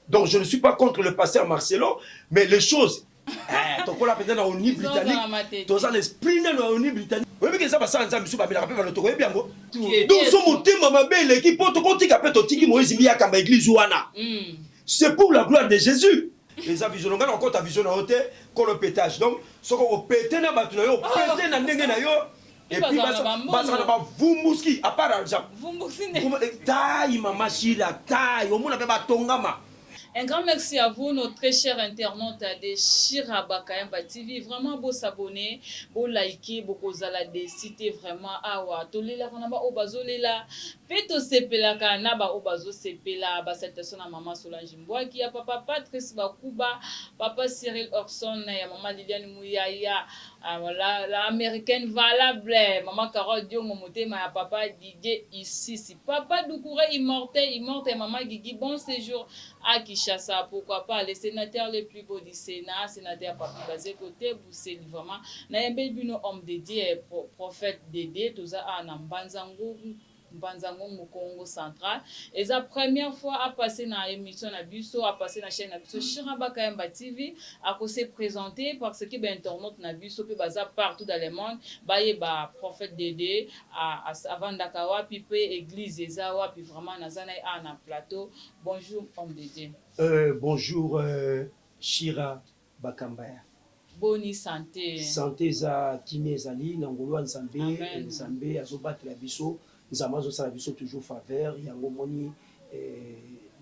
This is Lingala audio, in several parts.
Donc je ne suis pas contre le pasteur Marcelo, mais les choses, donc on l'a peut-être dans l'ONU britannique, dans l'esprit de l'ONU britannique. Oui, mais ça va ça, ça me suit, mais la paix va le trouver bien. Donc son thème, ma belle équipe, pour te compter qu'après ton tiki, Moïse Mia Kamba Église Ouana. C'est pour la gloire de Jésus. Les avisions, on a encore ta vision à hauteur, qu'on le pétage. Donc, ce qu'on pété dans la bâtiment, on pété dans le nez. Et puis, vous mouski, à part l'argent. Vous mouski, taille, maman, chila, taille, au monde avait batongama. Un grand merci à vous, notre très chers internautes de Chiraba Kayamba TV. Vraiment, beau s'abonner, beau liker, beau kozala de citer vraiment awa. Tolela kanaba obazolela, peto sepela kanaba obazo sepela. Ba salutation à maman Solange Mbouaki, ya papa Patrice Bakuba, papa Cyril Orson, ya maman Liliane Mouyaya, la américaine valable, maman Carole Diongo Motema, ya papa Didier ici, si papa Doucouré immortel, maman Guigui, bon séjour à Kinshasa, pourquoi pas les sénateurs les plus beaux du Sénat, sénateur Papi Bazé côté Boussel vraiment na yembe bino homme dédié prophète dédié tout ça à Nambanzango au Congo central et la première fois à passer dans l'émission na biso à passer dans chaîne na biso Chiraba Kayamba TV à se présenter parce que ben internaute na biso pe baza partout dans le monde baye ba prophète dédié à avant Dakawa puis église ezawa puis vraiment nazana na plateau. Bonjour homme dédié. Bonjour Chira Bakambaya. Boni santé. Santé za kimi ezali na ngolo nzambe nzambe azobatela biso nzambe azosala biso toujours faveur yango moni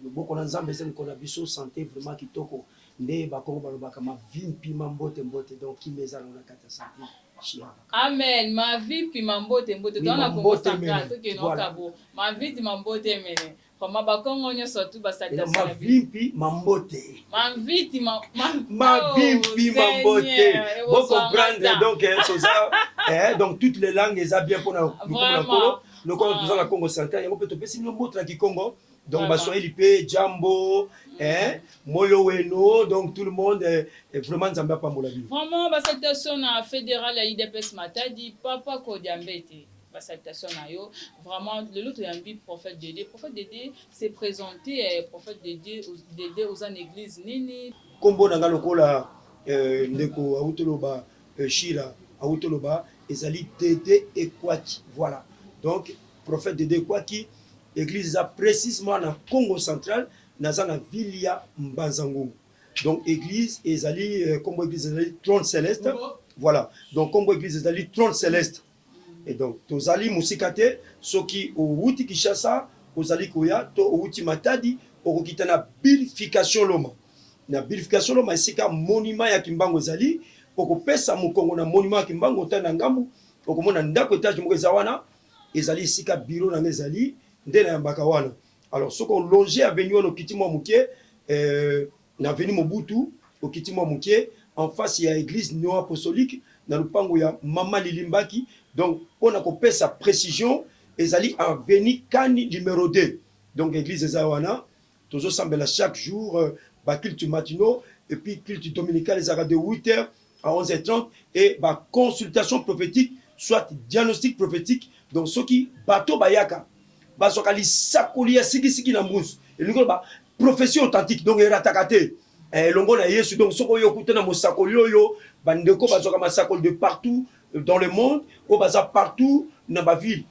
loboko na nzambe ezali kona biso santé vraiment kitoko nde bakongo balobaka ma vie mpima mbote mbote donc kimi ezala na kata santé Chira. Amen. Ma vie mpima mbote mbote dans la Congo central to ke no kabo ma vie mpima mbote mene. Ma bakongo nyo surtout ba salutation. Ma vie mambote. Ma vie mambote. Vous comprendre donc donc toutes les langues eza bien pour le Congo dans la Congo central, on peut te passer le mot qui Congo. Donc Baswahili pe Jambo Moloweno donc tout le monde est vraiment Zambia pa mola vie. Vraiment ba salutation na fédéral ya IDPS Matadi papa Kodiambete. Salutation à yo vraiment le lot yambi prophète Dédé s'est présenté prophète Dédé aux en église nini kombo nanga lokola ndeko autoloba Chira autoloba ezali Dédé Ekwaki voilà donc prophète Dédé Ekwaki église a précisément na Congo central na zana ville ya Mbanzango donc église ezali kombo église ezali trône céleste voilà donc kombo église ezali trône céleste. Et donc, tozali musikate, soki outi Kinshasa, ozali koya, to outi Matadi, okokita na purification loma. Na purification loma, esika monument ya Kimbango ezali, okopesa mukongo na monument ya Kimbango tana ngambu, okomona ndako etage moko ezawana, ezali esika bureau na ezali, nde na yambaka wana. Alors, soko longer avenue wana okiti mwa muke, na avenue Mobutu, okiti mwa muke, en face ya église néo-apostolique, na lupango ya Mama Lilimbaki. Donc, on a coupé sa précision, ezali en veni Kani numéro 2. Donc, l'église Ezawana, tous ensemble chaque jour, culte matinaux, et puis culte dominical, les de 8h à 11h30, et consultation prophétique, soit diagnostic prophétique. Donc, ceux qui bateau bayaka, basokali sakolia siki na mousse, et le prophétie authentique, donc, eratakate. Longo na yesu, donc, soko yo kutena mosakoli yo, bandeko basoka masakoli de partout dans le monde, au bazar partout dans ma ville.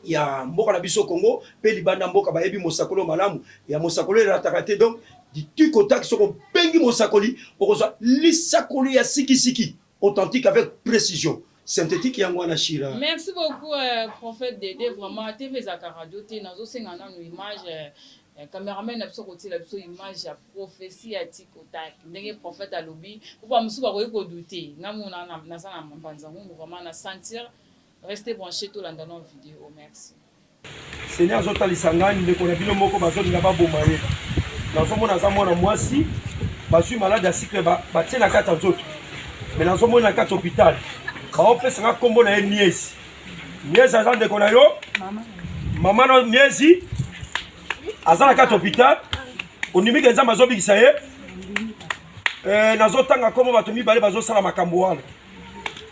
Il y a mboka na biso Congo, pe libanda mboka ba yebi mosakolo malamu, il y a mosakolo ratakate donc du tu contact soko pengi mosakoli pour que lisakoli ya siki authentique avec précision. Synthétique yango na Chira. Merci beaucoup prophète Dédé vraiment TV Zaka Radio te nazo senga na image caméraman na biso côté la biso image ya prophétie ya tikotak ndenge prophète alobi pour pas musu ba ko douter ngamuna na sana Mbanzango vraiment na sentir rester branché tout dans nos vidéos merci Seigneur zotalisa ngani ndeko na bino moko bazolinga baboma ye nazomona za mwana mwasi bazwi malade ya cycle batie na kati nzoto mais nazomona na kati hôpital baopesa nga kombo na ye Niesi aza ndeko na yo mama no Niesi aza na kati hôpital ondimi ke nzambe azobikisa ye nazotanga kombo bato mibale bazosala makambo wana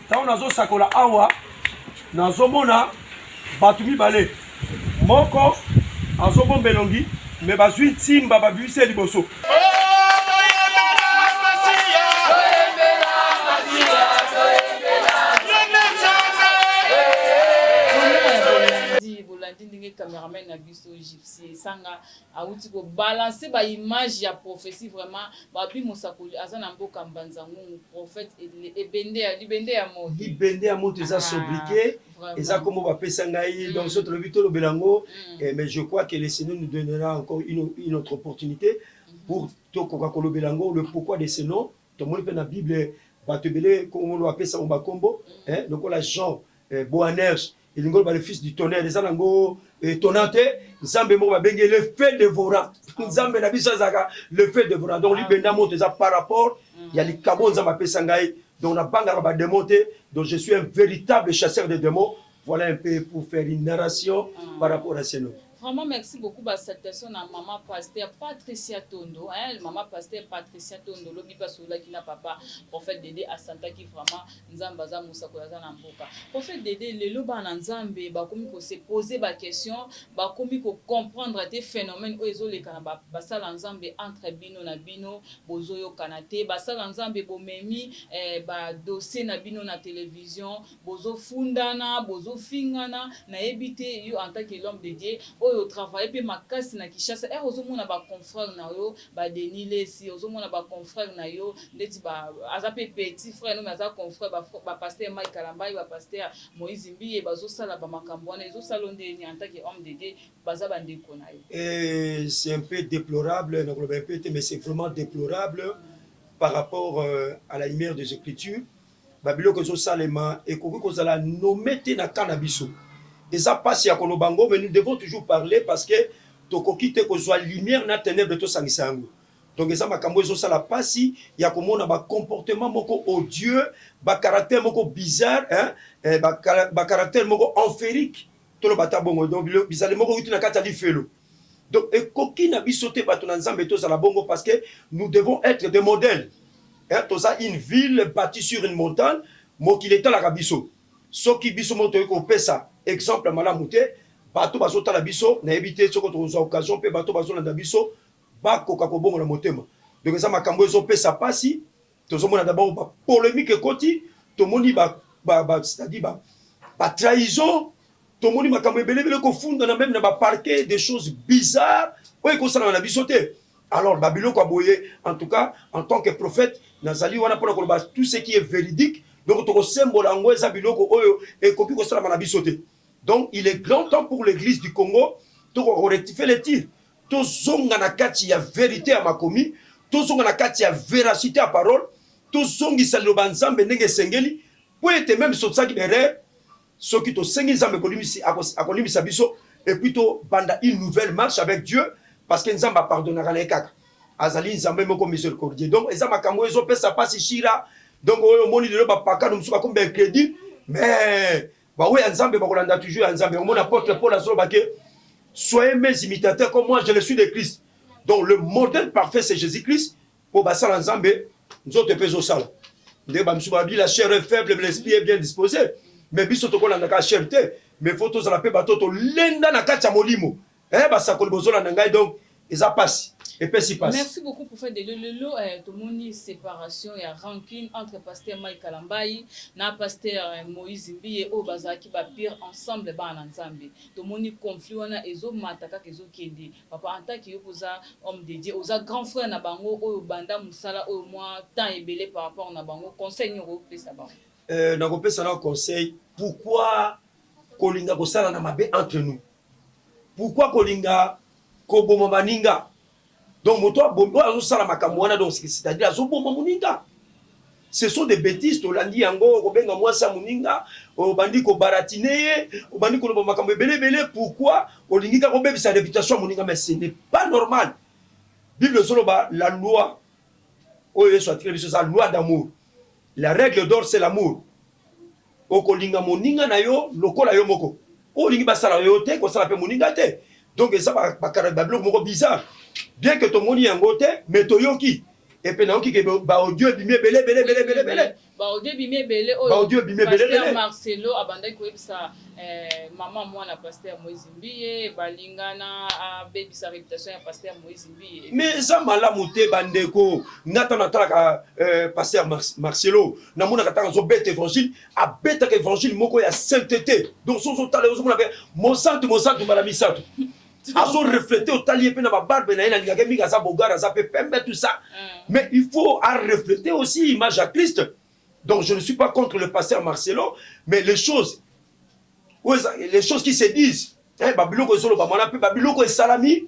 ntango nazosakola awa nazomona bato mibale moko azobomba elongi mais bazui timba babuse liboso. Ndinge cameraman na biso gypsy sanga auti ko balancer ba image ya prophétie vraiment ba bi mosakoli azana mboka mbanzangu prophète ebende ya moto libende ya moto eza sobriqué eza comme ba pesa ngai donc soto le bito lo belango mais je crois que le Seigneur nous donnera encore une autre opportunité pour to koka ko lo belango le pourquoi de ce nom to moni pe na Bible ba te belé ko lo apesa on ba kombo donc la Jean Boanerges et le fils du tonnerre les anango tonante nzambe mo ba bengi le feu dévorant nzambe na biso zaka le feu dévorant donc libenda moto za par rapport il y a les kabon nzamba pesa ngai donc na banga ba démonter donc je suis un véritable chasseur de démons voilà un peu pour faire une narration par rapport à ce nom. Vraiment, merci beaucoup pour cette personne à maman pasteur Patricia Tondo. Maman pasteur Patricia Tondo, le bipa soula qui n'a papa, prophète Dédé à Santa qui vraiment Nzambaza Moussa Koyaza Namboka. Prophète Dédé, le loba Nzambe, bah comme il se poser la question, bah comme il comprendre des phénomènes où ils ont les canaba, bah ça Nzambe entre bino na bino, bozoyo kanate, bah ça Nzambe bomemi, bah dossier na bino na télévision, bozo fundana, bozo fingana, na ebité yo en tant que l'homme de Dieu. Au travail puis makasi na Kishasa ozomona ba confrère na yo ba Denis Lesi ozomona ba confrère na yo ndeti ba azape petit frère no maza confrère ba pasteur Mike Kalambai ba pasteur Moïse Mbiye bazo sala ba makambo na ezo salonde ni en tant que homme de Dieu baza ba ndeko na yo. Et c'est un peu déplorable mais c'est vraiment déplorable par rapport à la lumière des Écritures babilo ko zo salema et ko za la nomete na cannabis. Et ça passe à Kolobango, mais nous devons toujours parler parce que tokoki te ko soit lumière na ténèbre to sangisango. Donc ça makambo zo sala pasi ya komona ba comportement moko odieux, ba caractère moko bizarre ba caractère moko enférique to lo bata bongo donc bizarre moko uti na kata li felo. Donc ekoki na bisote bato na nzambe to sala bongo parce que nous devons être des modèles. To ça une ville bâtie sur une montagne, mokile ta la kabiso. Soki biso moto ko pesa exemple malamu te bato bazotala biso na ebité soko toza occasion pe bato bazolanda biso bakoka kobongo na motema donc eza makambo ezopesa pasi tozomona d'abord ba polémique ekoti tomoni c'est-à-dire ba trahison tomoni makambo ebelebele kofunda na même na ba parquet des choses bizarres oyo ekosala na biso te alors babiloko aboye en tout cas en tant que prophète nazali wana pona koloba tout ce qui est véridique donc tokosembola ngo eza biloko oyo ekoki kosala na biso te. Donc, il est grand temps pour l'église du Congo de rectifier les tirs. Tout zonga na kati ya vérité à makomi, tout zonga na kati ya véracité à parole, tout zongi salo banzambe nenge sengeli, pour être même sotsa ki bere, so ki to sengi nzambe akolimi sabiso, et puis to banda une nouvelle marche avec Dieu, parce que nzamba pardonnera les kaka. Azali nzambe moko miséricordieux. Donc, eza makambo ezo pesa pasi shira, donc oyo moni de ba paka no musuka comme un crédit, mais bah oui, Nzambe bakolanda toujours Nzambe. Mon apôtre Paul a dit soyez mes imitateurs comme moi je le suis de Christ. Donc le modèle parfait c'est Jésus-Christ. Pour basal Nzambe, nous autres peso sala. Ndé ba msuba bi la chair est faible mais l'esprit est bien disposé. Mais biso to kolanda ka chair te, mais faut to zala pe bato to lenda na kati ya molimo. Ba sakoli bozola na ngai donc eza passe. Et puis si passe. Merci beaucoup pour faire de lelo tout moni séparation et rancune entre pasteur Mike Kalambai na pasteur Moïse Mbiye o bazaki ba pire ensemble ba na Nzambe. Tout moni conflit wana ezo mataka kezo kende. Papa en tant que yokoza homme de Dieu, oza grand frère na bango o banda musala o moi temps ebele par rapport na bango conseil nyoko pesa bango. Na ko pesa na conseil pourquoi kolinga ko sala na mabe entre nous. Pourquoi kolinga ko boma maninga. Donc, c'est-à-dire, ce sont des bêtises. Tolandi yango, obenga mwasa muninga, obandi ko baratine, obandi ko makambo belebele. Pourquoi olingi ka kobebi sa réputation muninga, mais ce n'est pas normal. Bible soloba la loi, la loi d'amour. La règle d'or c'est l'amour. Okolinga muninga na yo, lokola yo moko. Olingi basala yo te, ko sala pe muninga te. Donc ça ba bloc moko bizarre. Bien que ton moni yango te, mais toyoki. et puis naoki ke ba audio bimé belé ba audio bimé belé pasteur Marcelo abandaki koyebisa maman mwana pasteur Moïse Mbiye balingana abebisa réputation ya pasteur Moïse Mbiye. Mais ça malamu te bandeko ngata natalaka pasteur Marcelo namona kataka zo bête évangile abetaka évangile moko ya sainteté donc sozo tala ozo mona mon santo malami santo azo refléter au talier pe na ba barbe na ina ngaka minga za bogara za pe pembe tout ça mais il faut à refléter aussi l'image à Christ. Donc je ne suis pas contre le pasteur Marcelo, mais les choses qui se disent, Babiloko Zolo Bamana, Babiloko et Salami,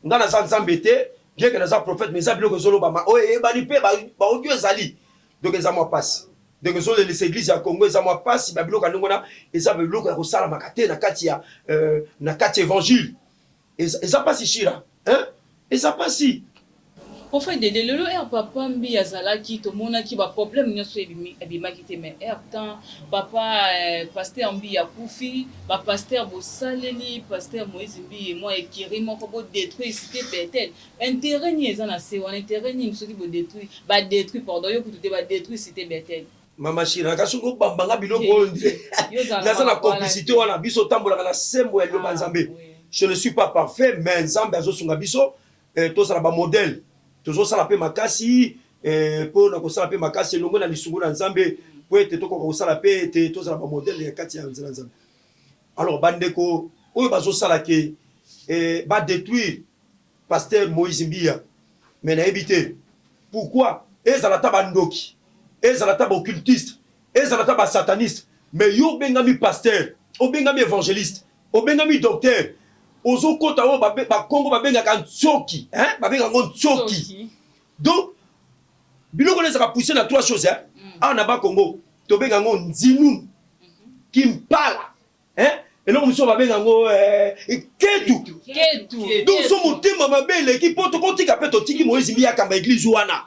Ngana Zanzambete, bien que nous avons prophète, mais Babiloko Zolo Bama, Banipe, Baodio Zali. Donc les amours passent. Donc les églises à Congo, les amours passent, Babiloko Nungona, les Babiloko Rosala Makate, Nakati évangile. Et ça passe ici là. Et ça passe ici. En fait, de lelo papa mbi azalaki to monaki ba problème nyonso ebimaki te mais temps papa pasteur mbi akufi ba pasteur bosaleli pasteur Moïse mbi moi ekiri moko bo détruire cité Bethel intérêt ni ezana se on intérêt ni soki bo détruire pardon yo kutu te ba détruire cité Bethel mama shira kasungo bambanga biloko ndire naza na complicité wana biso tambola na sembo ya loba nzambe je ne suis pas parfait mais nzambe azosunga biso to sala ba modèle toujours ça la paix makasi pour na kosala paix makasi longo na lisungu na nzambe pour être to ko sala paix te to sala ba modèle ya kati ya nzambe alors bandeko oyo bazo sala ke ba détruire pasteur Moïse Mbiya mais na éviter pourquoi ezalata bandoki ezalata ba occultiste ezalata ba sataniste mais yo bengami pasteur obengami évangéliste obengami docteur ozo kota o ba Congo ba benga kan tsoki ba benga ngon tsoki donc biloko les a poussé na trois choses na ba Congo to benga ngon nzinu kimpala et non muso ba benga ngo ketu donc so motema mabele ki poto kotika peto tiki Moïse Mbiya kamba église wana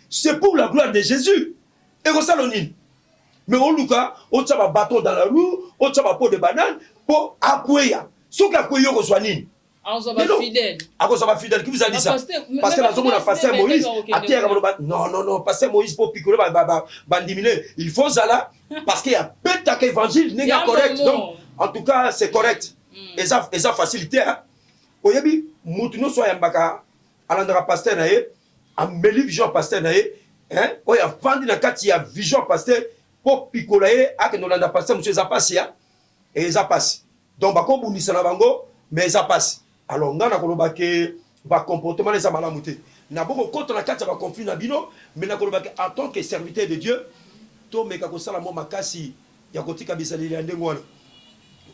c'est pour la gloire de Jésus et ko salonine mais on luka on tsa ba bâton dans la roue on tsa ba pot de banane pour akweya soki akweyi yo kozwa nini akozwa fidèle qui vous a dit ça parce que nazomona pasteur Moïse atiaka baloba non pasteur Moïse po pikolo bandimine il faut zala parce qu'il y a betaka évangile ndenge correct donc en tout cas c'est correct eza facilité oyebi mutu nyonso ayambaka alandaka pasteur na ye ameli vision pasteur na ye oyo avandi na kati ya vision pasteur po pikola ye akende olanda pasteur mosusu eza pasi et eza pasi donc bakobundisa na bango mais ça passe alors ngana koloba ke ba comportement les amala muté na boko contre la kati ba conflit na bino mais na koloba ke en tant que serviteur de Dieu to meka ko sala mo makasi ya kotika bisali ya ndengo wana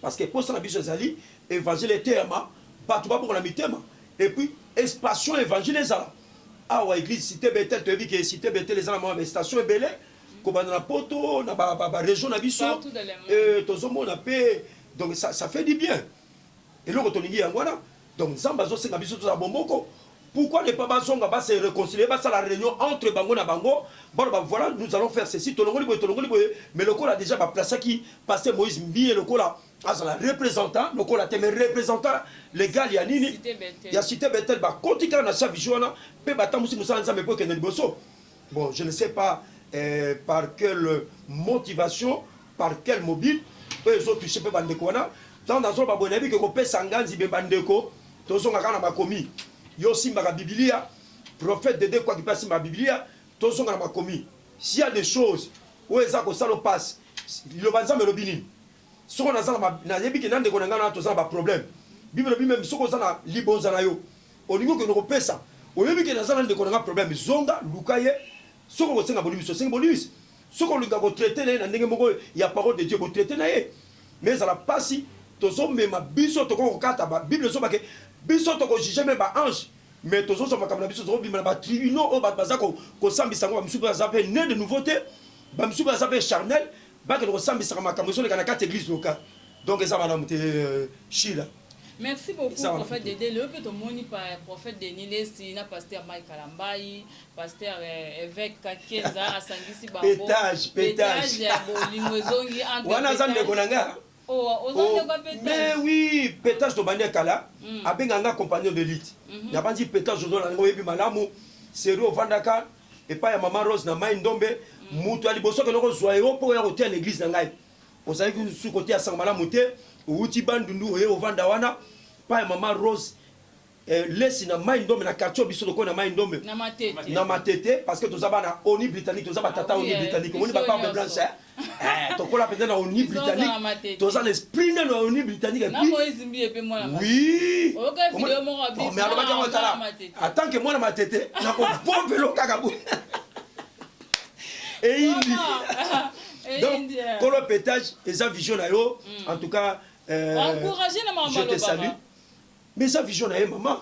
parce que pour ça na biso zali évangile tema ba to ba boko na mitema et puis expansion évangile ezala wa église cité Bethel to bi ke cité Bethel ezala mo station ebele ko ba na poto na ba région na biso to zomo na pe. Donc ça fait du bien. Et là, donc Zamba Zosenga Biso to Bomboko. Pourquoi ne pas se réconcilier, pas la réunion entre Bango et Bango. Bon, voilà, nous allons faire ceci. Mais le col a déjà placé qui pasteur Moïse Mbiya le col a un représentant, le col a été représentant légal Yanini. Il y a cité Bethel, quand na sa vision, pe batamusi Moussa Nzambe po kenel boso. Bon, je ne sais pas par quelle motivation, par quel mobile. Les autres touchés par bandeko wana dans dans ba bonabi que ko pesa nganzi be bandeko tozonga kana makomi yo simba ka biblia prophète de quoi qui passe ma biblia tozonga na makomi s'il y a des choses où eza ko salo passe le banzambe lobini soko na zala na yebi ke nande ko ngana tozala ba problème bible bi même soko zala libonza na yo olingo ke no pesa oyebi ke na zala ndeko na problème zonga lukaye soko ko senga bolibiso senga bolibiso soko luka ko traiter na ndenge moko ya parole de Dieu ko traiter na ye mais à la passe tozo mema biso to ko kata ba bible so ba ke biso to ko juger même ba ange mais tozo so makam na biso zo bima ba tribunaux o ba bazako ko sambisa ngo msubu zape né de nouveauté ba msubu zape charnel ba ke ko sambisa makam so le kana kata église locale donc ça madame te Chila. Merci beaucoup, prophète Dédé. Le peu de moni par prophète Denis Lessina, pasteur Mike Kalambayi, pasteur évêque Kakeza, Asangisi Bambo. Pétage. Mais oui, pétage de manière kala, abenganga compagnon d'élite. N'a pas dit pétage de la ngoyebi malamu. sérieux vandaka et pas ya maman Rose na mai ndombe mutu ali boso que loko zoyo po ya côté à l'église na ngai ozali ku su côté ya sangala muté uti bandundu oye ovanda wana pas ya maman Rose lesi na mai ndombe na quartier biso loko na mai ndombe na matete parce que tozaba na ONU britannique tozaba tata ONU britannique on ba pas blanche to kola peut-être na ONU britannique toza l'esprit na ONU britannique et puis oui mais alors ba tala attends que moi na matete na ko bombe lo kaka bu et il donc kolo pétage eza vision na yo en tout cas encourager na maman je te salue mais sa vision na ye maman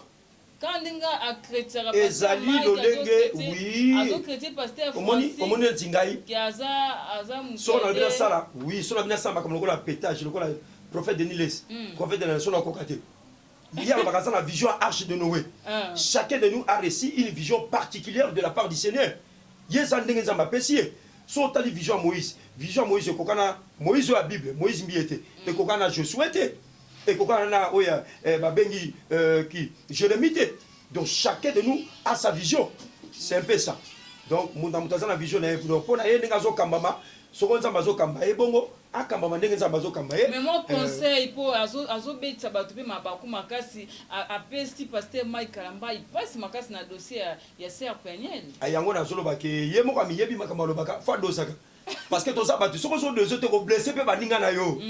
quand ndinga a chrétien ezali lolenge oui azo chrétien pasteur omoni ntingai ki aza so na bina sala oui so na bina sala comme lokola pétage lokola prophète Denis Les prophète de la nation na kokate il y a la vision arche de Noé chacun de nous a reçu une vision particulière de la part du Seigneur yesa ndenge nzamba pesier so tali vision Moïse kokana Moïse la Bible Moïse mbiete et kokana Josué et kokana oya babengi qui Jérémie. Donc chacun de nous a sa vision. C'est un peu ça. Donc mutaza na vision na pour pona ye ndenge zo kambama soko nzamba zo kamba e bongo akambama ndenge nzamba zo kamba e. Mais mon conseil pour azo betsa batu pe mabaku makasi a pesti pasteur Mike Kalamba il passe makasi na dossier ya Sœur Peniel. Ayango na zolo ba ke ye moko miyebi makamba lobaka fa dosaka. Parce que toza batu soko zo deux te ko blesser pe baninga na yo.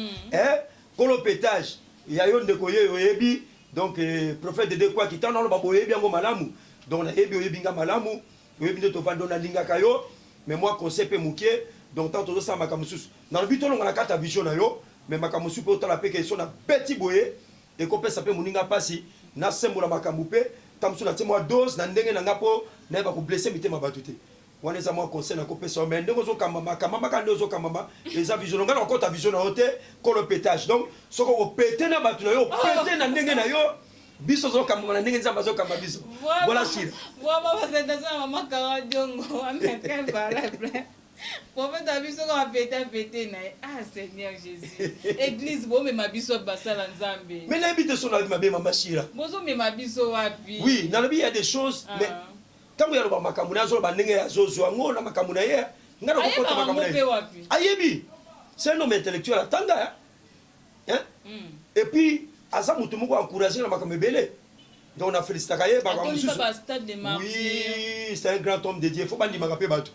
Kolo pétage ya yo ndeko ye oyebi donc prophète de quoi qui tana ba boyebi yango malamu donc na yebi oyebi nga malamu oyebi nde to vando na linga kayo mais moi conseil pe mukie donc tant to sa makamusus na le bitolo na kata vision na yo mais makamusu pe otala pe ke so na petit boye et ko pesa pe muninga pasi na sembola makamu pe tamsu na temo dose na ndenge na ngapo na ba ko blesser mitema batute wana za moi conseil na ko pesa mais ndenge zo kamba makamba kando zo kamba eza vision ngana ko ta vision na hote ko le pétage donc soko ko péter na batu na yo péter na ndenge na yo biso zo kamba na ndenge nzamba zo kamba biso voilà chira voilà présentation maman Kara Diongo américain par prophète abiso ko péter na ah Seigneur Jésus église bo me mabiso basala nzambe mais na bité so na mabe mama chira bozo me mabiso wapi oui na lobi il y a des choses mais tango ya loba makambo na zo ba ndenge ya zozo ngo na makambo na ye ngana ko kota makambo na ye ayebi c'est un homme intellectuel atanga hein et puis aza mutu moko encourager na makambo belé donc on a félicité kaye ba oui c'est un grand homme dédié faut bandi makape bato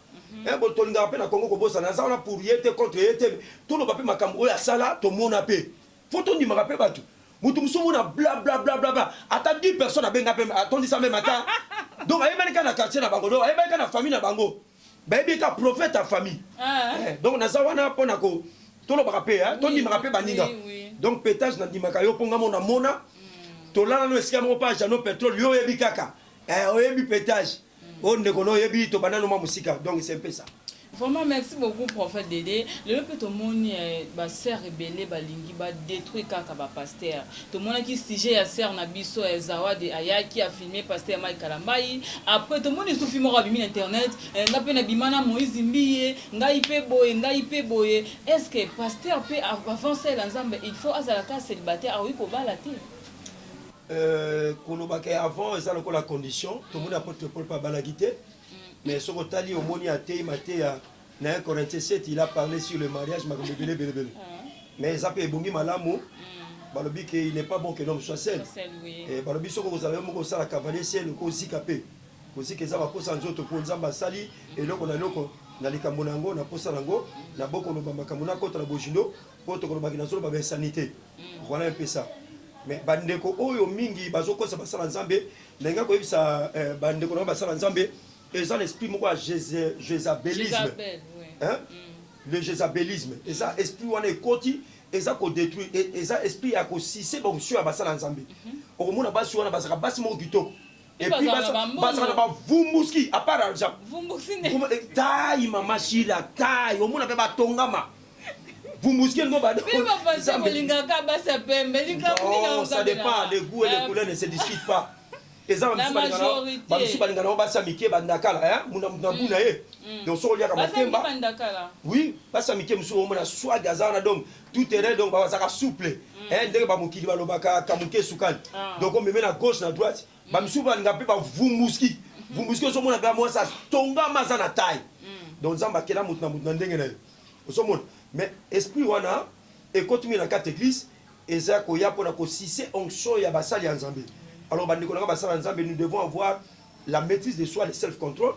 bo tolinga pe na Congo ko bosa na za na pour yete contre yete tout le papier makambo oya sala to mona pe faut to ndi makape bato mutu musumu na bla bla bla bla bla ata 10 personnes abenga pe atondi ça même matin donc ayebani ka na quartier na bango donc ayebani ka na famille na bango bayebi ka prophète à famille donc naza wana pona ko tolobaka pe tondimaka pe baninga donc pétage na ndimaka yo ponga mona mona tolala no esika moko pa jano pétrole yo oyebi kaka oyebi pétage o ndeko no oyebi to banano ma musika donc c'est un peu ça. Vraiment, merci beaucoup, prophète Dédé. Le peu tout le monde ba sœur rebelle balingi ba détruit kaka ba pasteur. Tout le monde qui sujet à sœur na biso Ezawa de Aya qui a filmé pasteur Mike Kalambai. Après tout le monde est filmé sur internet, na pe na bimana Moïse Mbiye, ngai pe boye. Est-ce que pasteur peut avancer l'ensemble il faut azalaka célibataire oui ko bala te. Kolobake avant ça la condition, tout le monde apporte Paul pas balagité. Mais ce que au moni a été dans 1 Corinthiens 7, il a parlé sur le mariage, mais ça peut bongi malamu, balobi que il n'est pas bon que l'homme soit seul. Et balobi so ko vous avez mo ça la cavalier seul ko zikapé. Aussi que ça va posa nzoto pour nzamba sali et loko na likambo nango na posa nango na boko no makambo na kota la bojindo po to ko bakina solo ba sanité. Voilà un peu ça. Mais bandeko oyo mingi bazoko sa basala nzambe nenga ko yebisa bandeko na basala nzambe. Et ça l'esprit moi jézabélisme hein le jézabélisme et ça esprit on est côté et ça qu'on détruit et ça esprit a aussi c'est bon sur basala nzambe au mona basi wana basaka basi mo gitoko et puis basaka ba vumbuski à part argent vumbuski taille mama shila taille au mona ba tongama vumbuski ngo ba ça molinga ka basa pembe linga non ça dépend les goûts et les couleurs ne se discutent pas. La majorité. Donc so liaka matemba. Oui, basa mike musu omona swag azana donc tout terrain donc ba saka souple. Ndenge ba mukili ba lobaka kamuke sukali. Donc on me met à gauche na droite, ba musu ba linga pe ba vumuski. vous musquez au monde à moi ça tonga mazana taille donc zamba kela mutna mutna ndenge na au monde mais esprit wana et continue dans quatre églises et ça ko ya pona ko sisé onction ya basali ya nzambe alors bandiko na basali ya nzambe nous devons avoir la maîtrise de soi le self control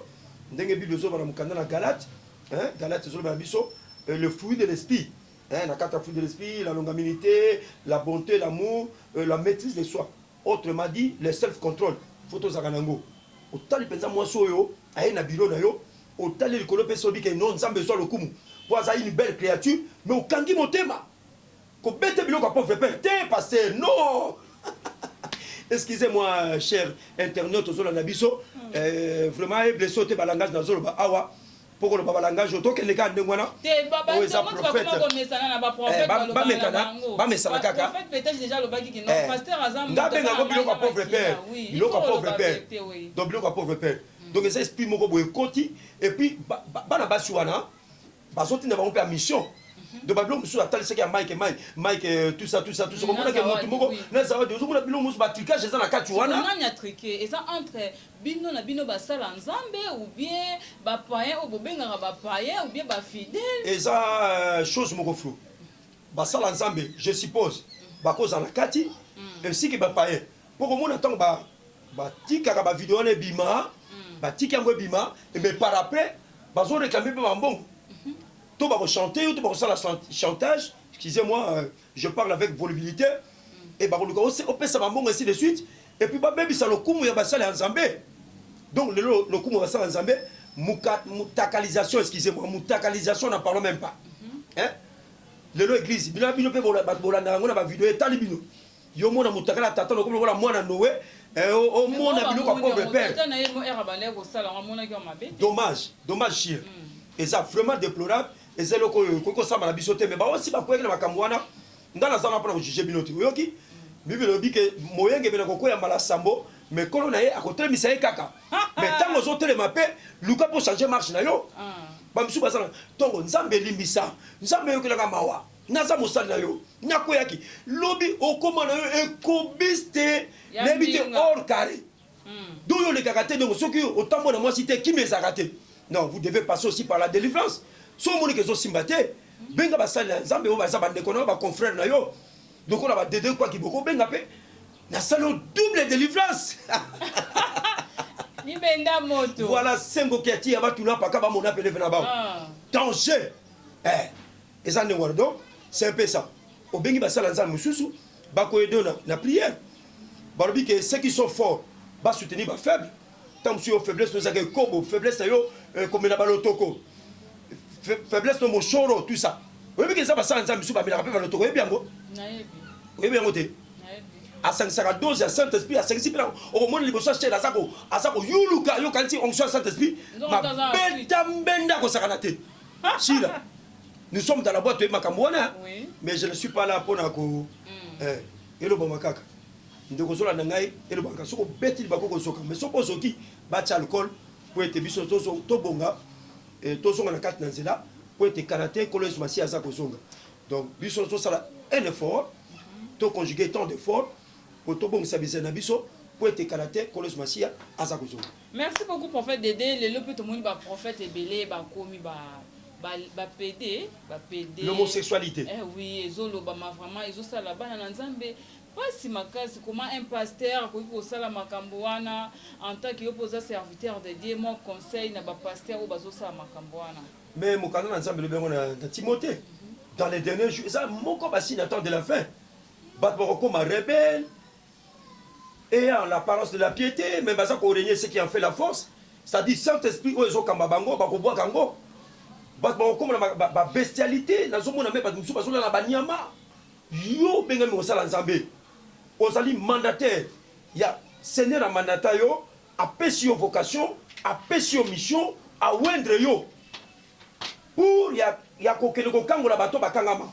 ndenge bible zo bana mukanda na Galate hein Galate zo ba biso le fruit de l'esprit hein na quatre fruits de l'esprit la longanimité la bonté l'amour la maîtrise de soi autrement dit le self control photo za kanango otali penza mwaso yo aye na biro na yo otali likolo pe sobi ke non nzambe so lokumu pour ça une belle créature mais okangi motema ko bete biloko pauvre père te pasteur non excusez-moi cher internaute zo na biso vraiment blessé te ba langage na zo ba awa pour le langage to kende ka ndengwana te baba to prophète comment komesana na ba prophète ba mekana ba mesana kaka prophète peut-être déjà le baki ki non pasteur azam ndabe ngako biloko pauvre père biloko pauvre père donc biloko pauvre père donc ça esprit moko boye koti et puis bana basi wana bazoti na bango pe mission de babilo musu atali seki ya Mike tout ça comment que motu moko na ça va de zo mona bilo musu ba tricage ça na kati wana on a triqué et ça entre bino na bino ba sala nzambe ou bien ba païen ou bobenga ba païen ou bien ba fidèle et ça chose moko flou ba sala nzambe je suppose ba cause na kati ainsi que ba païen pour que mona tango ba tika ba vidéo na bima ba tika ngo bima et mais par après bazo réclamer ba mbongo tout va chanter ou tout va faire chantage excusez-moi je parle avec volubilité et bah on peut ça va ainsi de suite et puis bah baby ça le kumu ya basala nzambe donc le kumu basala nzambe mutakalisation excusez-moi mutakalisation n'en parlons même pas hein le église bino bino pe bolanda ngona ba vidéo etali bino yo mona mutakala tata no comme la mwana Noé au mona bino ko pauvre père dommage chir et ça vraiment déplorable et c'est le ko ça na biso te mais ba aussi ba ko na makambo wana ndana za na pona juger bino te yoki bible lobi ke moyenge bena ko ya mala sambo mais kolo na ye akotre misa kaka mais tango zo tele mape luka pour changer marche na yo ba msu ba sana tongo nzambe limbisa nzambe yo kila mawa naza mosali na yo nyako yaki lobi okoma na yo ekobiste nebite hors carré do yo le kaka donc soki otambo na moi cité qui me zakate non vous devez passer aussi par la délivrance so moni ke zo simbate benga basali nzambe o baza bande kono ba confrère na yo donc on a dédé quoi qui beaucoup benga pe na salo double délivrance ni benda moto voilà sengo kiati aba tuna paka ba mona pele vena ba danger et ça ne donc c'est un peu ça o bengi basala nzambe mususu ba ko edona na prière balobi que ceux qui sont forts ba soutenir ba faible tant sur faiblesse nous a que kobo faiblesse yo comme na balotoko faiblesse no mochoro tout ça oui mais que ça basala nzambe mususu ba me rappelle balotoko bien go naebi oui bien côté à 512 à Saint-Esprit à 5 au monde liboso chez la zako azako yuluka yo kanti onction Saint-Esprit ma beta mbenda ko sakanate chila nous sommes dans la boîte de Makambouana mais je ne suis pas là pour nako elo ba makaka ndeko zola nangai elo banka soko beti ba ko soka mais soko zoki ba cha alcool pour être biso to bonga et to songa na carte nanzela pour être kanaté kolos masi azako zonga donc biso to sala un effort to conjuguer tant d'efforts pour tout bon service na biso pour être kanaté kolos masi azako zonga. Merci beaucoup prophète Dédé le plus tout monde ba prophète ebelé ba komi ba PD l'homosexualité oui ezolo ba vraiment ezosa la bana na nzambe pasi makasi comment un pasteur ko sala makambo wana en tant que opposant serviteur de Dieu mon conseil na ba pasteur o bazosa makambo wana mais mokana na nzambe le bengo na Timothée dans les derniers jours ça moko basi n'attend de la fin bat comme rebelle et en l'apparence de la piété mais baza ko régner ce qui en fait la force c'est-à-dire Saint-Esprit o ezo kamba bango ba ko boa kango comme la bestialité na zomona me batu musu bazola na banyama yo benga mi osala nzambe ozali mandataire ya seigneur na mandata yo apesi yo vocation apesi yo mission a wendre yo pour ya kokele kokangola bato bakangama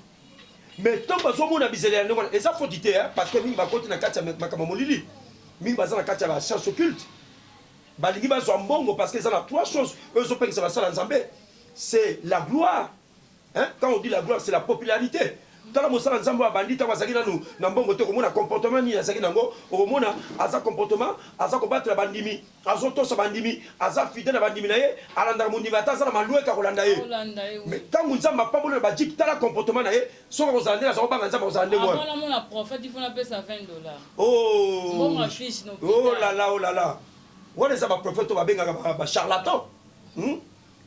mais tant bazomona bizele ya ndeko eza fautité parce que mingi bakoti na kati ya makambo molili mingi baza na kati ya ba science occulte balingi bazwa mbongo parce que eza na trois choses eux ezopekisa basala nzambe c'est la gloire. Hein? Quand on dit la gloire, c'est la popularité. tala mosala nzambe abandi ta bazaki nanu na mbongo te komona comportement ni azaki nango okomona aza comportement aza kobatela bandimi azotosa bandimi aza fidèle na bandimi na ye alandaka mondimi ata aza na malueka kolanda ye mais ntango nzambe apambola na bajiki tala comportement na ye soki akozala ndenge aza kobanga nzambe akozala ndenge wana oh là là wana eza baprofete oyo babengaka bacharlatan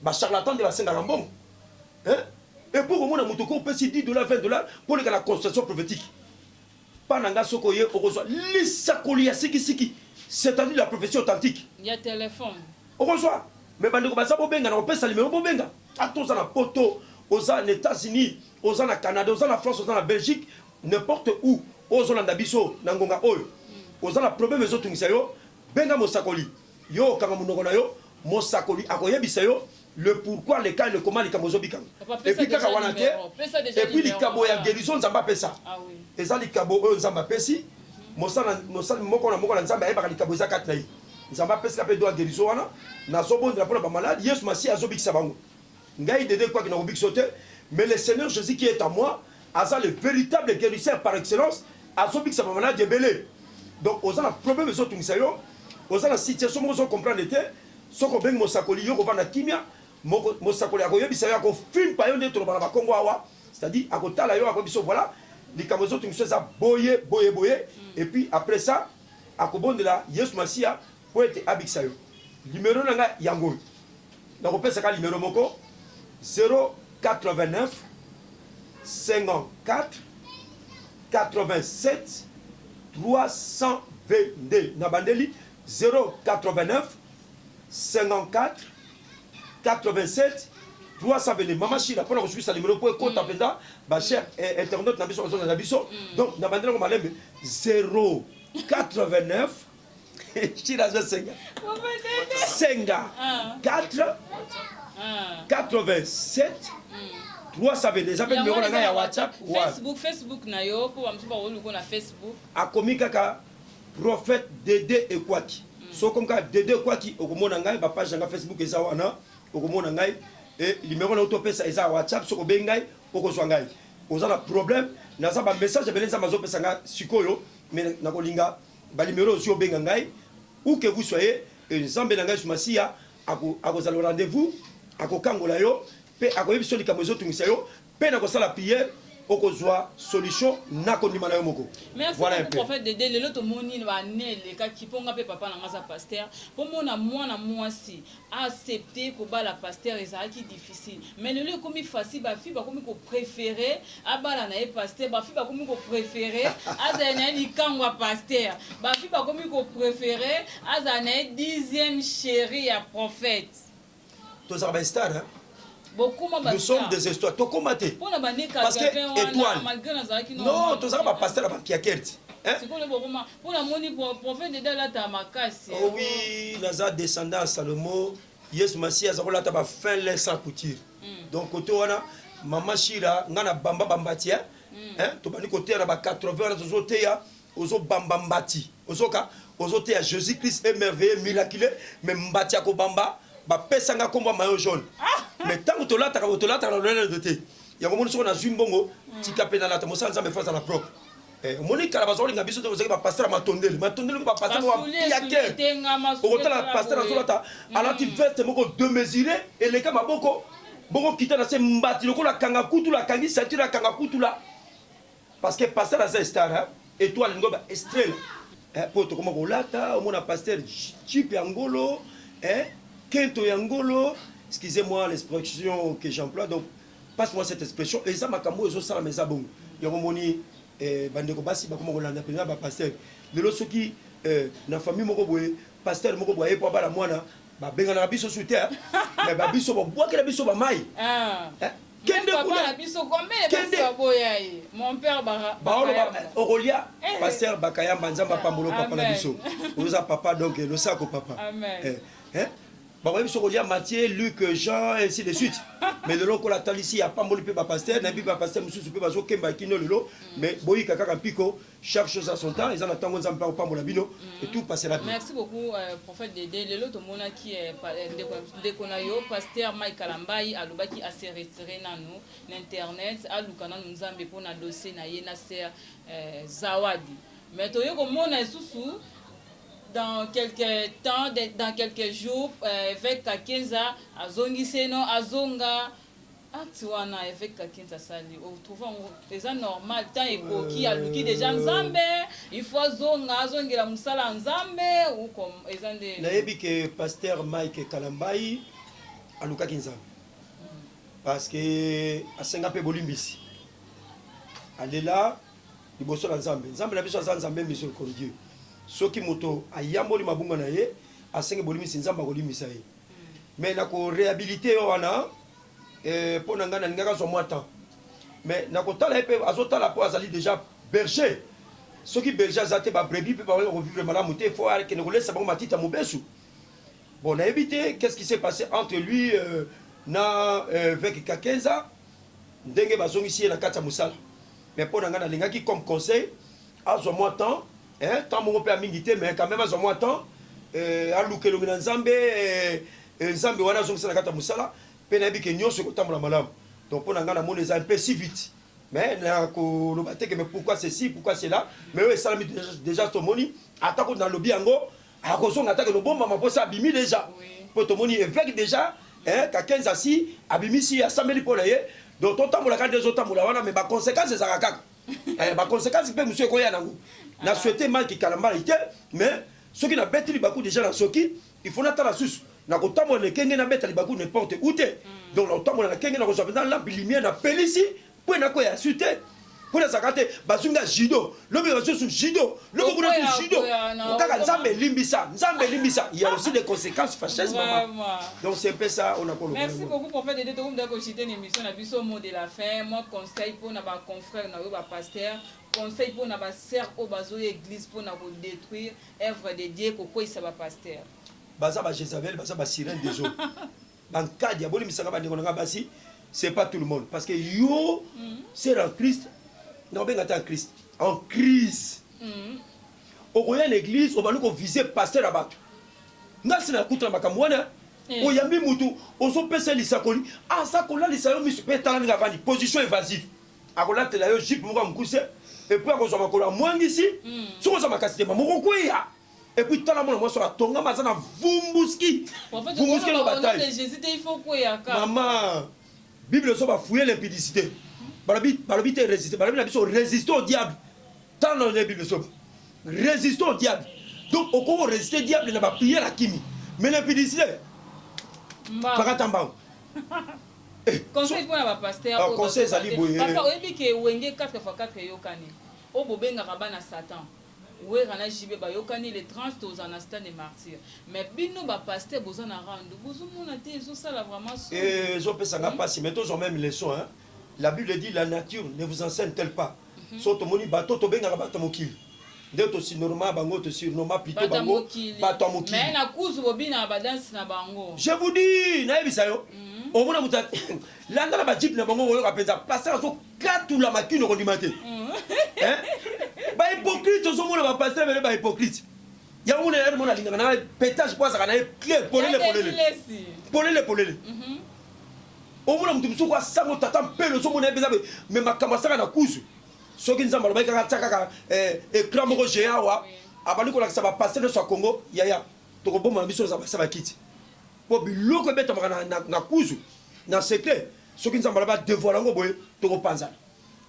bacharlatan nde basengaka mbongo et pour au moins moto ko pesi $10 $20 pour la constellation prophétique pas nanga soko ye okozwa lisakoli ya siki c'est-à-dire la prophétie authentique il y a téléphone okozwa mais bandeko basa bobenga na opesa numéro bobenga atoza na poto oza na États-Unis oza na Canada oza na France oza na Belgique n'importe où ozolanda biso na ngonga oyo oza na problème ezotungisa yo benga mosakoli yo kanga munoko na yo mosakoli akoyebisa yo le pourquoi les cas le comment les kamozo bikang et puis kaka wana te et puis les kabo ya guérison nzamba pesa et ça les kabo eux nzamba pesi mosala moko na nzamba ayebaka les kabo za katna yi nzamba pesa pe do guérison wana na zobondela pona ba malade Yesu Masi azobikisa bango ngai dede quoi qui na obikso te mais le Seigneur Jésus qui est à moi asa le véritable guérisseur par excellence azobikisa ba malade ebele donc oza na problème ezotungisa yo oza na situation moko zo comprendre te soko bengi mosakoli yo kovanda kimia mosakoli akoyebisa yo akofimpa yo nde tolobana bakongo awa c'est-à-dire akotala yo akoyebiso voilà likambo ezotungisa eza boye et puis après ça akobondela Yesu Masiya po ete abikisa yo numéro na nga yango nakopesaka numéro moko 089 54 87 322 na bandeli 089 54 87 322 Mama Chira pour reçu sa numéro pour compte apenda ba cher internet na biso na biso donc na bandela ko malembe 089 Chira zo senga 4 87 322 j'appelle numéro na ya WhatsApp Facebook na yo pour amsuba oluko na Facebook akomi kaka prophète Dédé Ekwaki so comme ka Dédé Ekwaki okomona ngai ba page na Facebook eza wana okomona ngai et numéro na utopesa eza WhatsApp so ko bengai okozwa ngai ozana problème naza ba message belenza mazo pesa nga sikoyo mais nakolinga ba numéro aussi obenga ngai où que vous soyez nzambe na ngai Masiya akozala rendez-vous akokangola yo pe akoyebiso likambo ezotungisa yo pe nakosala prière okozwa solution na kondima na yo moko. Merci voilà beaucoup prophète Dédé lelo to moni ba nele ka kiponga pe papa na ngaza pasteur po mona mwana mwasi accepter ko bala pasteur ezaki difficile mais lelo komi facile ba fi ba komi ko préférer abala na e pasteur ba fi ba komi ko préférer azana ni kangwa pasteur ba fi ba komi ko préférer azana 10e chérie ya prophète to ça ba star hein. Nous sommes des histoires. Tu combattes. Parce que étoile. Non, tu sais pas passer la banque à Kerti. Oh oui, Naza descendant Salomo, Yesu Masiya Zakola taba fin les sans couture. Donc côté wana Mama Chira ngana bamba bambatia. Hein, to bani côté na ba 80 ans ozoteya, ozo bambambati. Ozoka, ozoteya Jésus-Christ est merveilleux, miraculeux, mais mbatia ko bamba. Ba pesanga komba maillot jaune mais tant que tolata na lolele doté ya ko moni soko na zumbongo tika pena la tamosa nzambe face à la propre moni kala bazoli nga biso to ba pasteur matondeli ko ba pasteur ko piaker ko tala pasteur azolata alati veste moko de mesurer et les kama boko kita na se mbati lokola kanga kutu la kangi satira kanga kutu la parce que pasteur azay star étoile ngoba estrela pour to ko lata mona pasteur type angolo Kento Yangolo, excusez-moi l'expression que j'emploie, donc passe-moi cette expression. Et ça, ma camo, ils ont ça à mes abonnés. Il y a un moment, bandeko basi, bah comment on l'a appelé, bah pasteur. Le lot ceux qui, na famille moko boye, pasteur moko boye, pour la moine, bah benga na biso sur terre, mais bah biso bah bois que la biso bah maille. Kende papa la biso combien de pasteur boye? Mon père bah Aurelia, pasteur Bakaya Manzamba Pambolo papa la biso. Nous a papa donc le sac au papa. Amen. Bah oui, sur Mathieu, Luc, Jean, et ainsi de suite. mais le lokola talisi ya pamboli pe ba pasteur na bi ba pasteur mususu pe bazo kemba kino lelo mais boyi kaka piko chaque chose à son temps ils en attendent nzambe pa pambola bino et tout passera bien. Merci beaucoup prophète Dédé lelo to mona qui est ndeko na yo pasteur Mike Kalambai alobaki a se retirer nanu na internet alukana nzambe pona dossier na ye na ser Zawadi mais to yo ko mona isusu dans quelques temps, dans quelques jours, avec Kakenza, Azongiseno, Azonga, Actuana, avec Kakenza Sali. Vous trouvez c'est normal, tant et qui a luki déjà Nzambe, il faut Azonga, Azonga la Moussala Nzambe, ou comme Ezande. Naebi que pasteur Mike Kalambai, a luka Nzambe. Parce que à Singape Bolimbisi, elle est là, il bosse dans Nzambe. Nzambe la besoin de Nzambe, miséricordieux. Soki moto ayamboli mabunga na ye asenge bolimi sinzamba kolimisa ye mais na ko réhabiliter wana pona ngana ngaka so mwata mais na ko tala pe azotala po azali déjà berger soki berger azate ba brebis pe ba revivre malamu te faut que ne ko laisse bango matita mobesu bon na éviter qu'est-ce qui s'est passé entre lui na avec Kakenza ndenge bazongisi na kata musala mais pona ngana lingaki comme conseil azo mwata tant mon père mingité mais quand même à ce moment temps à l'oukel au Nzambe Nzambe wana zongisa na kata musala penabi ke nyonso ko tambola malamu donc pour ngana mon un peu si vite mais na ko lobate que mais pourquoi ceci pourquoi cela mais eux ça déjà to moni atako dans le biango a ko zonga atako no bomba maposa bimi déjà pour to moni évêque déjà Kakenza si abimisi ya sameli pona ye donc to tambola ka des autres tambola wana mais ba conséquences za kaka ba conséquences pe monsieur ko ya nango na souhaité mal qui Kalamba était mais ceux qui n'a bêté les bakou déjà dans soki il faut n'attendre la sus na ko tambo le kenge na bêté les bakou n'importe où donc la tambo na kenge na ko dans la lumière na pelisi pour na ko ya suite pour la sakate bazunga judo le bi sur judo le beaucoup de judo kaka nzambe limbisa il y a aussi des conséquences fâcheuses maman donc c'est un peu ça on a pour le merci beaucoup prophète Dédé to ko citer une émission na biso mot de la fin moi conseil pour na ba confrère na ba pasteur conseil pour na ba sœur au bazo église pour na ko détruire œuvre de Dieu ko quoi ça ba pasteur baza ba Jézabel baza ba sirène des eaux ban cas diabolique misanga ba ndeko nga basi c'est pas tout le monde parce que yo c'est en Christ non ben en Christ en crise au royaume l'église on va nous viser pasteur abat ngasi na kutra makamwana oyambi mutu ozo pesa lisakoli asakola lisayo misu pe talani ngavandi position évasive akola tela yo jipe moko mukuse et puis akozwa makola mwangisi soko za makasite moko kuya et puis tala mona mwaso atonga mazana vumbuski no bataille Jésus il faut kuya ka maman Bible so ba fouiller l'impudicité balobi te résister balobi na biso résister au diable tant dans la Bible so résister au diable donc au comment résister au diable na ba prier la kimi mais l'impudicité pakatamba conseil pour la pasteur conseil sali boye papa oyebi ke wenge 4x4 yokani o bobengaka bana Satan wera jibe ba yokani les 30 aux anastan et martyrs mais bino ba pasteur bozana rando bozomona te zo sala vraiment so zo pesa nga pasi mais tous ont même leçon hein la Bible dit la nature ne vous enseigne-t-elle pas soto moni bato to bengaka bato mokili ndeto si normal bango to sur normal plutôt bango bato mokili mais na kuzu bobina ba danse na bango je vous dis na yebisa yo au moins muta landa na ba jeep na bango oyo kapenza passer zo katula makino ko dimate hein ba hypocrite zo mona ba passer mais ba hypocrite ya mona ya mona linga na pétage pour ça na clé polele au moins mutu musuko asango tata mpelo zo mona beza mais makamba saka na kuzu soki nzamba lo ba kaka tsaka écran moko géant wa abali ko la sa ba passer de so Congo yaya to ko bomba biso za ba kiti po biloko beta na kuzu na secret soki nzamba ba dévoiler ngo boye to ko panza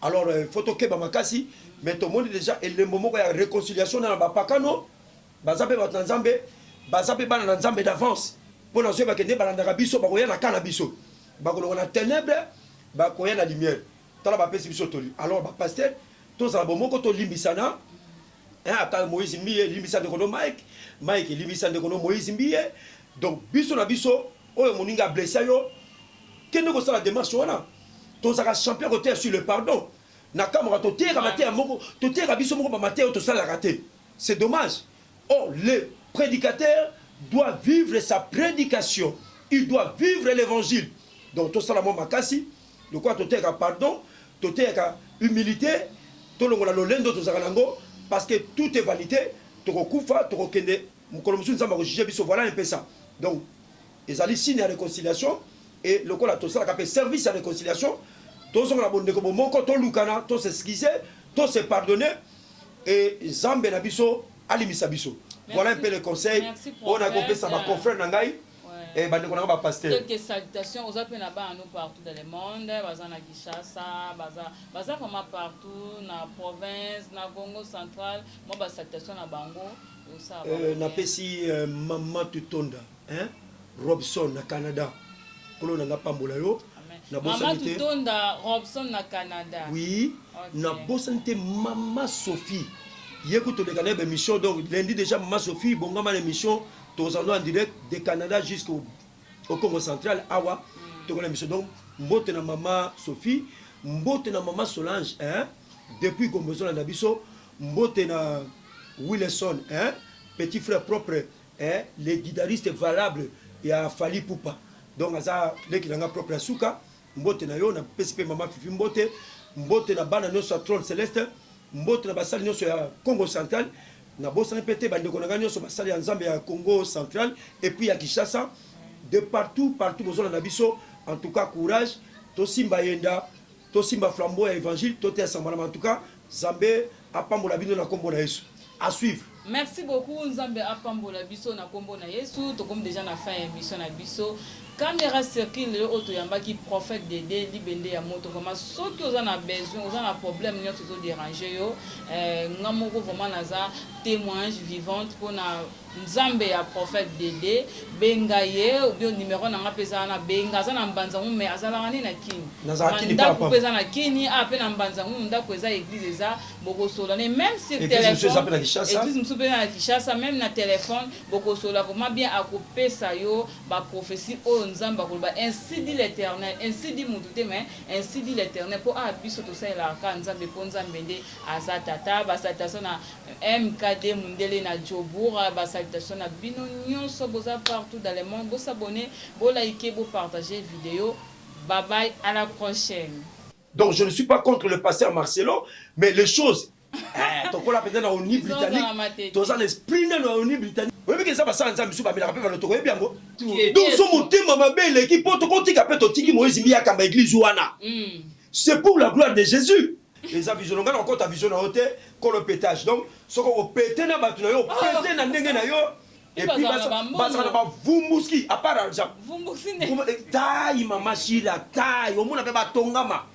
alors photo ke ba makasi mais to monde déjà elembo moko ya réconciliation na ba pakano bazape ba nzambe bazape bana na nzambe d'avance po na zo ba kende ba ndaka biso ba koya na kana biso ba ko na ténèbres ba koya na lumière tala ba pesi biso toli alors ba pasteur to za ba moko to limbisana ata Moïse Mbiye limbisa de kono Mike limbisa de kono Moïse Mbiye donc biso na biso oyo moninga blessé yo kende ko sala démarche wana to za champion côté sur le pardon na kamera to tera maté moko to tera biso moko ba maté to sala raté c'est dommage. Oh, le prédicateur doit vivre sa prédication, il doit vivre l'évangile Donc tout ça la makasi, de quoi tout est pardon, tout est humilité, tout le monde lolendo tout ça parce que tout est vanité, tout kufa, tout kende, mukolomusu nzamba ko juger biso voilà un peu ça. Donc ils allaient signer la réconciliation et le quoi la tout ça la service à la réconciliation, tous on la bonne ko moko to lukana, to s'excuser, to se pardonner et Zambe na biso alimisa biso. Voilà un peu le conseil. On a compris ça ma confrère nangai. Et quelques salutations aux appels là-bas nous partout dans le monde, bazana Kinshasa, baza vraiment partout na province, na Congo central, moi ba salutation na bango ça na pesi maman Tutonda, hein? Robson na Canada. Kolo na pambola yo. Na maman Tutonda Robson na Canada. Oui, na bosanité maman Sophie. Écoute les émissions donc lundi déjà maman Sophie bongama l'émission tous en direct de Canada jusqu'au Congo central awa to la mission donc mbote na maman Sophie mbote na maman Solange hein depuis Gombozo na biso mbote na Wilson hein petit frère propre hein les guitaristes valables ya Fali Poupa donc aza les qui nga propre suka mbote na yo na PSP maman Fifi mbote na bana no Trône Céleste mbote na basali nyonso ya Congo central na bosa répété bandeko na ganyo so basali ya Nzambe ya Congo central et puis à Kinshasa de partout besoin na biso en tout cas courage to simba yenda to simba flambeau évangile to te ensemble en tout cas Nzambe apambola bino na kombo na Yesu à suivre. Merci beaucoup Nzambe apambola biso na kombo na Yesu to comme déjà na fin émission na biso caméra circule le auto yamba qui prophète Dédé libende ya moto vraiment soki oza na besoin oza na problème nyonso zo déranger yo ngamoko vraiment naza témoignage vivante pour na Nzambe ya prophète Dédé benga ye ou bien numéro na ngapeza na benga za na mbanza mu mais azala ngani na kini ndako peza na kini ape na mbanza mu ndako eza église eza boko sola même sur téléphone église msupe na Kinshasa même na téléphone boko sola vraiment bien akopesa yo ba prophétie Nzamba koloba ainsi dit l'Éternel ainsi dit Moutouté mais ainsi dit l'Éternel pour abiso to ça la ka Nzambe po Nzambe nde azatata ba salutation na MKD Mundele na Djoboura ba salutation na bino nyonso boza partout dans le monde bo s'abonner bo liker bo partager vidéo bye bye à la prochaine. Donc je ne suis pas contre le pasteur Marcelo mais les choses ton ko la peut-être na ONU britannique to ça l'esprit na ONU britannique oui mais ça va ça Nzambe suba bila rappeler to ko bien go donc so motema mabe l'équipe to ko tika pe to tiki Moïse mbi akamba église wana c'est pour la gloire de Jésus les avisions ngana encore ta vision na hôtel ko le pétage donc so ko péter na batu na yo péter na ndenge na yo et puis basa na ba vumbuski à part argent vumbuski taille mama Sheila taille au monde pe ba tongama